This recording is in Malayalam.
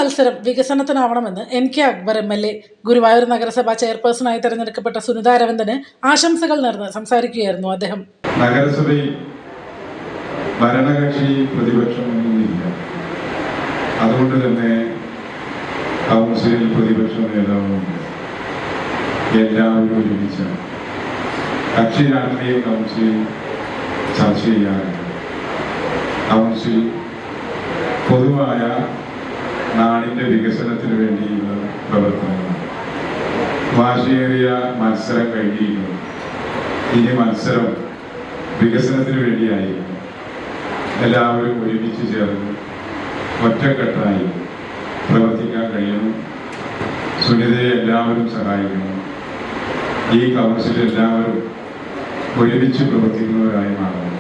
മത്സരം വികസനത്തിനാവണമെന്ന് NK അക്ബർ MLA. ഗുരുവായൂർ നഗരസഭാ ചെയർപേഴ്സണായി തെരഞ്ഞെടുക്കപ്പെട്ട സുനിത അരവിന്ദന് ആശംസകൾ നേർന്ന് സംസാരിക്കുകയായിരുന്നു അദ്ദേഹം. നഗരസഭയിൽ ഭരണകക്ഷി പ്രതിപക്ഷമൊന്നുമില്ല. അതുകൊണ്ട് തന്നെ കൗൺസിലിൽ പ്രതിപക്ഷ നേതാവുമില്ല. എല്ലാവരും ഒരുമിച്ച കക്ഷി രാഷ്ട്രീയ കൗൺസിലിൽ ചർച്ച ചെയ്യാറുണ്ട്. കൗൺസിൽ പൊതുവായ നാടിൻ്റെ വികസനത്തിന് വേണ്ടിയുള്ള പ്രവർത്തനങ്ങൾ, വാശിയേറിയ മത്സരം കഴിഞ്ഞിരിക്കുന്നു. ഇനി മത്സരം വികസനത്തിന് വേണ്ടിയായിരുന്നു. എല്ലാവരും ഒരുമിച്ച് ചേർന്ന് ഒറ്റക്കെട്ടായി പ്രവർത്തിക്കാൻ കഴിയണം. സുനിതയെ എല്ലാവരും സഹായിക്കണം. ഈ കൗൺസിൽ എല്ലാവരും ഒരുമിച്ച് പ്രവർത്തിക്കുന്നവരായി മാറണം.